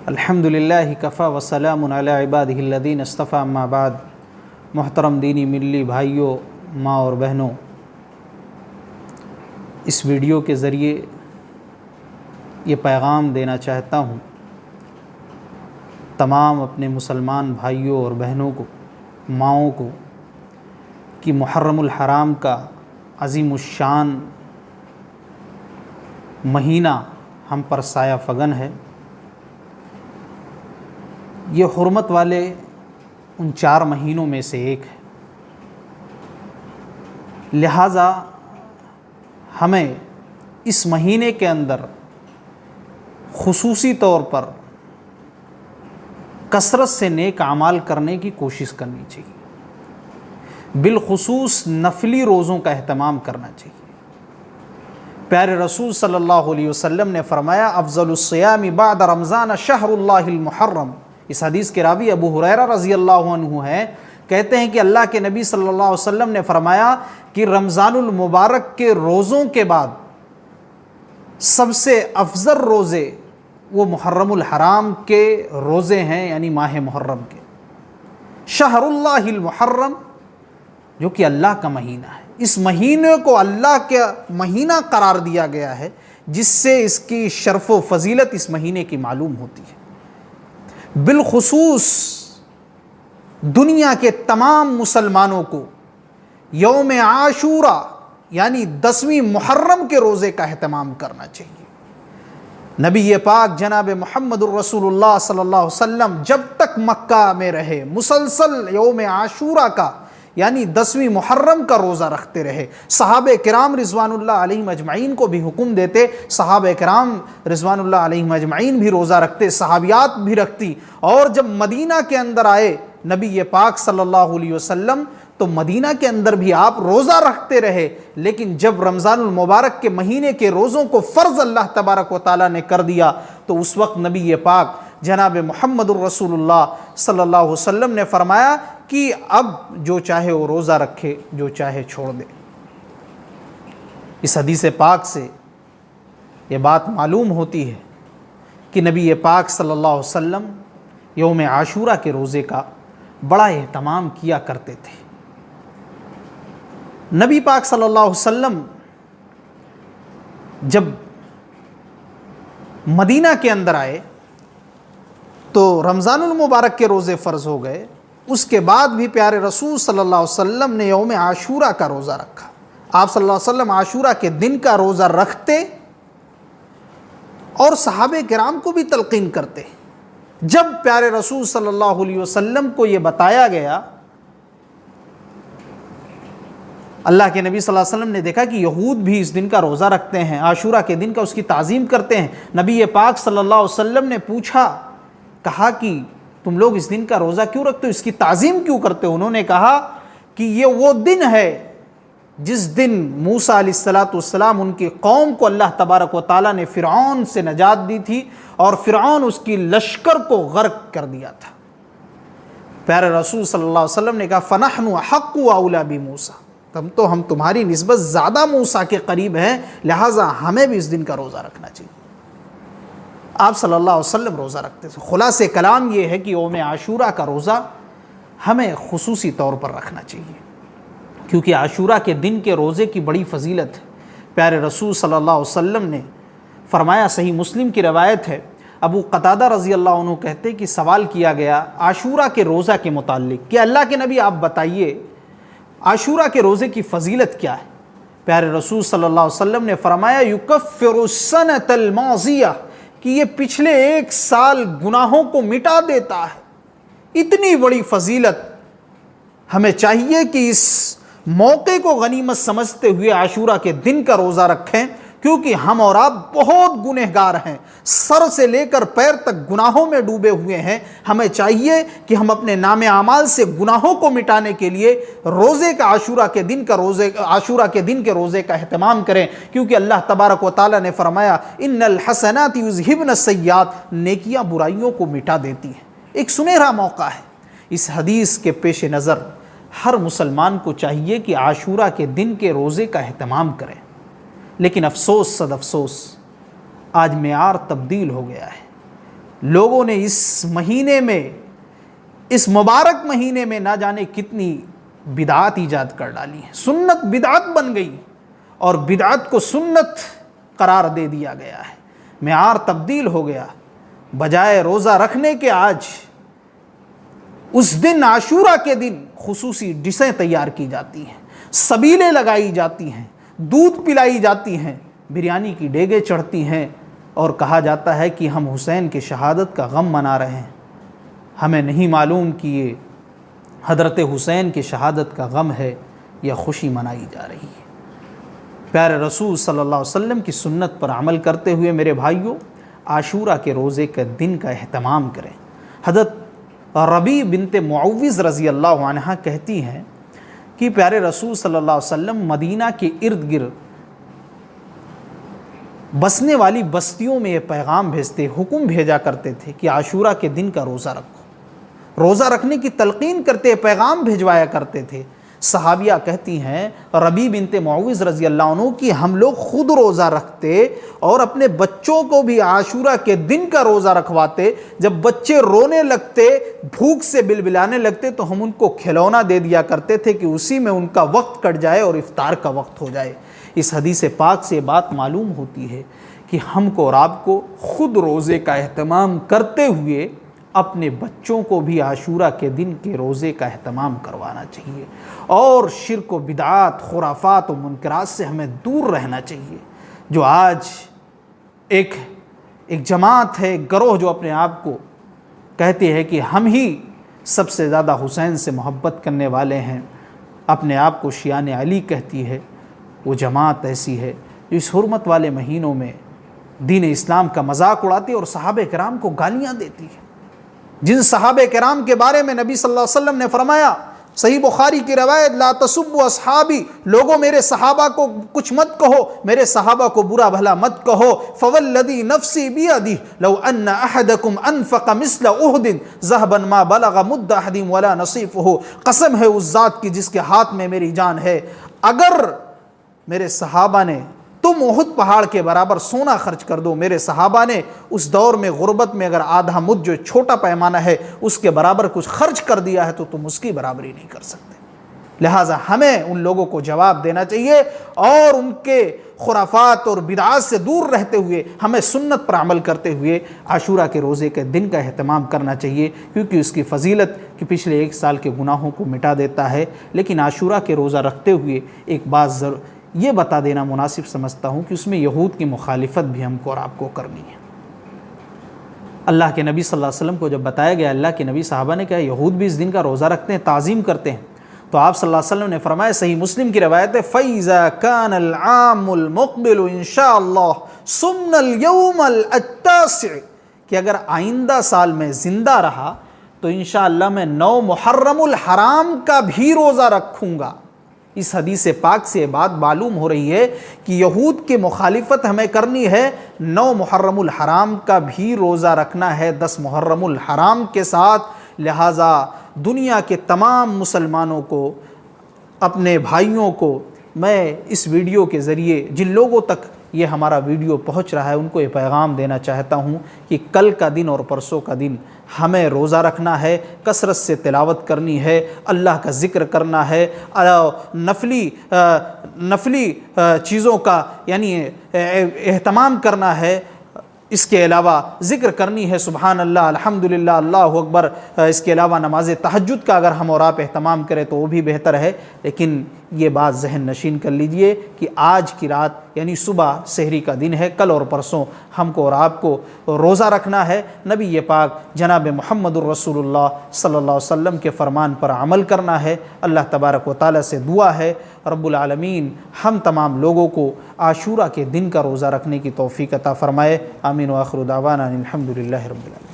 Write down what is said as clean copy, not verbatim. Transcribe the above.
الحمدللہ کفا وسلام علی عبادہ الذین اصطفیٰ اما بعد۔ محترم دینی ملی بھائیوں، ماں اور بہنوں، اس ویڈیو کے ذریعے یہ پیغام دینا چاہتا ہوں تمام اپنے مسلمان بھائیوں اور بہنوں کو، ماؤں کو، کہ محرم الحرام کا عظیم الشان مہینہ ہم پر سایہ فگن ہے۔ یہ حرمت والے ان 4 مہینوں میں سے ایک ہے، لہٰذا ہمیں اس مہینے کے اندر خصوصی طور پر کثرت سے نیک اعمال کرنے کی کوشش کرنی چاہیے، بالخصوص نفلی روزوں کا اہتمام کرنا چاہیے۔ پیارے رسول صلی اللہ علیہ وسلم نے فرمایا افضل الصیام بعد رمضان شہر اللہ المحرم۔ اس حدیث کے راوی ابو ہریرہ رضی اللہ عنہ ہیں، کہتے ہیں کہ اللہ کے نبی صلی اللہ علیہ وسلم نے فرمایا کہ رمضان المبارک کے روزوں کے بعد سب سے افضل روزے وہ محرم الحرام کے روزے ہیں، یعنی ماہ محرم کے، شہر اللہ المحرم، جو کہ اللہ کا مہینہ ہے۔ اس مہینے کو اللہ کا مہینہ قرار دیا گیا ہے، جس سے اس کی شرف و فضیلت اس مہینے کی معلوم ہوتی ہے۔ بالخصوص دنیا کے تمام مسلمانوں کو یوم عاشورہ یعنی 10ویں محرم کے روزے کا اہتمام کرنا چاہیے۔ نبی پاک جناب محمد الرسول اللہ صلی اللہ علیہ وسلم جب تک مکہ میں رہے مسلسل یوم عاشورہ کا یعنی 10ویں محرم کا روزہ رکھتے رہے۔ صحابہ کرام رضوان اللہ علیہم اجمعین کو بھی حکم دیتے، صحابہ کرام رضوان اللہ علیہم اجمعین بھی روزہ رکھتے، صحابیات بھی رکھتی۔ اور جب مدینہ کے اندر آئے نبی پاک صلی اللہ علیہ وسلم تو مدینہ کے اندر بھی آپ روزہ رکھتے رہے، لیکن جب رمضان المبارک کے مہینے کے روزوں کو فرض اللہ تبارک و تعالیٰ نے کر دیا تو اس وقت نبی پاک جناب محمد الرسول اللہ صلی اللہ علیہ وسلم نے فرمایا کہ اب جو چاہے وہ روزہ رکھے، جو چاہے چھوڑ دے۔ اس حدیث پاک سے یہ بات معلوم ہوتی ہے کہ نبی پاک صلی اللہ علیہ وسلم یوم عاشورہ کے روزے کا بڑا اہتمام کیا کرتے تھے۔ نبی پاک صلی اللہ علیہ وسلم جب مدینہ کے اندر آئے تو رمضان المبارک کے روزے فرض ہو گئے، اس کے بعد بھی پیارے رسول صلی اللہ علیہ وسلم نے یوم عاشورہ کا روزہ رکھا۔ آپ صلی اللہ علیہ وسلم عاشورہ کے دن کا روزہ رکھتے اور صحابہ کرام کو بھی تلقین کرتے۔ جب پیارے رسول صلی اللہ علیہ وسلم کو یہ بتایا گیا، اللہ کے نبی صلی اللہ علیہ وسلم نے دیکھا کہ یہود بھی اس دن کا روزہ رکھتے ہیں، عاشورہ کے دن کا اس کی تعظیم کرتے ہیں۔ نبی پاک صلی اللہ علیہ وسلم نے پوچھا، کہا کہ تم لوگ اس دن کا روزہ کیوں رکھتے ہو، اس کی تعظیم کیوں کرتے ہو؟ انہوں نے کہا کہ یہ وہ دن ہے جس دن موسیٰ علیہ السلام ان کی قوم کو اللہ تبارک و تعالیٰ نے فرعون سے نجات دی تھی اور فرعون اس کی لشکر کو غرق کر دیا تھا۔ پیارے رسول صلی اللہ علیہ وسلم نے کہا فَنَحْنُ أَحَقُّ وَأَوْلَىٰ بِمُوسَىٰ، ہم تمہاری نسبت زیادہ موسیٰ کے قریب ہیں، لہٰذا ہمیں بھی اس دن کا روزہ رکھنا چاہیے۔ آپ صلی اللہ علیہ وسلم روزہ رکھتے تھے۔ خلاصہ کلام یہ ہے کہ یوم عاشورہ کا روزہ ہمیں خصوصی طور پر رکھنا چاہیے، کیونکہ عاشورہ کے دن کے روزے کی بڑی فضیلت ہے۔ پیارے رسول صلی اللہ علیہ وسلم نے فرمایا، صحیح مسلم کی روایت ہے، ابو قتادہ رضی اللہ عنہ کہتے کہ سوال کیا گیا عاشورہ کے روزہ کے متعلق کہ اللہ کے نبی آپ بتائیے عاشورہ کے روزے کی فضیلت کیا ہے؟ پیارے رسول صلی اللہ علیہ وسلم نے فرمایا یکفر السنۃ الماضیہ، کہ یہ پچھلے 1 سال گناہوں کو مٹا دیتا ہے۔ اتنی بڑی فضیلت، ہمیں چاہیے کہ اس موقع کو غنیمت سمجھتے ہوئے عاشورہ کے دن کا روزہ رکھیں، کیونکہ ہم اور آپ بہت گنہگار ہیں، سر سے لے کر پیر تک گناہوں میں ڈوبے ہوئے ہیں۔ ہمیں چاہیے کہ ہم اپنے نام اعمال سے گناہوں کو مٹانے کے لیے روزے کا عاشورہ کے دن کے روزے کا اہتمام کریں، کیونکہ اللہ تبارک و تعالیٰ نے فرمایا ان الحسنات یذہبن السیئات، نیکیاں برائیوں کو مٹا دیتی ہیں۔ ایک سنہرا موقع ہے۔ اس حدیث کے پیش نظر ہر مسلمان کو چاہیے کہ عاشورہ کے دن کے روزے کا اہتمام کریں، لیکن افسوس صد افسوس آج معیار تبدیل ہو گیا ہے۔ لوگوں نے اس مہینے میں، اس مبارک مہینے میں نہ جانے کتنی بدعات ایجاد کر ڈالی ہیں. سنت بدعت بن گئی اور بدعت کو سنت قرار دے دیا گیا ہے. معیار تبدیل ہو گیا. بجائے روزہ رکھنے کے آج اس دن عاشورہ کے دن خصوصی ڈشیں تیار کی جاتی ہیں، سبیلیں لگائی جاتی ہیں، دودھ پلائی جاتی ہیں، بریانی کی دیگیں چڑھتی ہیں اور کہا جاتا ہے کہ ہم حسین کی شہادت کا غم منا رہے ہیں. ہمیں نہیں معلوم کہ یہ حضرت حسین کی شہادت کا غم ہے یا خوشی منائی جا رہی ہے. پیارے رسول صلی اللہ علیہ وسلم کی سنت پر عمل کرتے ہوئے میرے بھائیوں، عاشورہ کے روزے کے دن کا اہتمام کریں. حضرت ربیع بنت معوذ رضی اللہ عنہ کہتی ہیں کہ پیارے رسول صلی اللہ علیہ وسلم مدینہ کے ارد گرد بسنے والی بستیوں میں یہ پیغام بھیجتے، حکم بھیجا کرتے تھے کہ عاشورہ کے دن کا روزہ رکھو. روزہ رکھنے کی تلقین کرتے، پیغام بھیجوایا کرتے تھے. صحابیہ کہتی ہیں ربیع بنت معوذ رضی اللہ عنہ کہ ہم لوگ خود روزہ رکھتے اور اپنے بچوں کو بھی عاشورہ کے دن کا روزہ رکھواتے. جب بچے رونے لگتے، بھوک سے بلبلانے لگتے تو ہم ان کو کھلونا دے دیا کرتے تھے کہ اسی میں ان کا وقت کٹ جائے اور افطار کا وقت ہو جائے. اس حدیث پاک سے بات معلوم ہوتی ہے کہ ہم کو اور آپ کو خود روزے کا اہتمام کرتے ہوئے اپنے بچوں کو بھی عاشورہ کے دن کے روزے کا اہتمام کروانا چاہیے اور شرک و بدعات، خرافات و منکرات سے ہمیں دور رہنا چاہیے. جو آج ایک جماعت ہے، گروہ جو اپنے آپ کو کہتے ہیں کہ ہم ہی سب سے زیادہ حسین سے محبت کرنے والے ہیں، اپنے آپ کو شیعان علی کہتی ہے، وہ جماعت ایسی ہے جو اس حرمت والے مہینوں میں دین اسلام کا مذاق اڑاتی اور صحابہ کرام کو گالیاں دیتی ہے. جن صحابہ کرام کے بارے میں نبی صلی اللہ علیہ وسلم نے فرمایا، صحیح بخاری کی روایت، لا تسبوا اصحابی، لوگوں میرے صحابہ کو کچھ مت کہو، میرے صحابہ کو برا بھلا مت کہو. فوالذی نفسی بیدہ لو ان احدکم انفق مثل احد ذهبا ما بلغ مد احدهم ولا نصیفہ. قسم ہے اس ذات کی جس کے ہاتھ میں میری جان ہے، اگر میرے صحابہ نے، تم احد پہاڑ کے برابر سونا خرچ کر دو، میرے صحابہ نے اس دور میں غربت میں اگر آدھا مد جو چھوٹا پیمانہ ہے اس کے برابر کچھ خرچ کر دیا ہے تو تم اس کی برابری نہیں کر سکتے. لہٰذا ہمیں ان لوگوں کو جواب دینا چاہیے اور ان کے خرافات اور بدعات سے دور رہتے ہوئے ہمیں سنت پر عمل کرتے ہوئے عاشورہ کے روزے کے دن کا اہتمام کرنا چاہیے، کیونکہ اس کی فضیلت کہ پچھلے 1 سال کے گناہوں کو مٹا دیتا ہے. لیکن عاشورہ کے روزہ رکھتے ہوئے ایک بات یہ بتا دینا مناسب سمجھتا ہوں کہ اس میں یہود کی مخالفت بھی ہم کو اور آپ کو کرنی ہے. اللہ کے نبی صلی اللہ علیہ وسلم کو جب بتایا گیا، اللہ کے نبی صحابہ نے کہا یہود بھی اس دن کا روزہ رکھتے ہیں، تعظیم کرتے ہیں، تو آپ صلی اللہ علیہ وسلم نے فرمایا، صحیح مسلم کی روایت ہے، فَإِذَا كَانَ الْعَامُ الْمُقْبِلُ إِن شَاءَ اللَّهُ صُمْنَا الْيَوْمَ الْأَتَّاسِعِ، کہ اگر آئندہ سال میں زندہ رہا تو انشاءاللہ میں 9 محرم الحرام کا بھی روزہ رکھوں گا. اس حدیث پاک سے بات معلوم ہو رہی ہے کہ یہود کی مخالفت ہمیں کرنی ہے، 9 محرم الحرام کا بھی روزہ رکھنا ہے 10 محرم الحرام کے ساتھ. لہٰذا دنیا کے تمام مسلمانوں کو، اپنے بھائیوں کو میں اس ویڈیو کے ذریعے جن لوگوں تک یہ ہمارا ویڈیو پہنچ رہا ہے ان کو یہ پیغام دینا چاہتا ہوں کہ کل کا دن اور پرسوں کا دن ہمیں روزہ رکھنا ہے، کثرت سے تلاوت کرنی ہے، اللہ کا ذکر کرنا ہے، نفلی چیزوں کا یعنی اہتمام کرنا ہے. اس کے علاوہ ذکر کرنی ہے، سبحان اللہ، الحمدللہ، اللہ اکبر. اس کے علاوہ نماز تہجد کا اگر ہم اور آپ اہتمام کریں تو وہ بھی بہتر ہے. لیکن یہ بات ذہن نشین کر لیجئے کہ آج کی رات یعنی صبح سحری کا دن ہے، کل اور پرسوں ہم کو اور آپ کو روزہ رکھنا ہے. نبی پاک جناب محمد الرسول اللہ صلی اللہ علیہ وسلم کے فرمان پر عمل کرنا ہے. اللہ تبارک و تعالیٰ سے دعا ہے رب العالمین ہم تمام لوگوں کو عاشورہ کے دن کا روزہ رکھنے کی توفیق عطا فرمائے. آمین و آخر دعوانا الحمدللہ رب العالمین.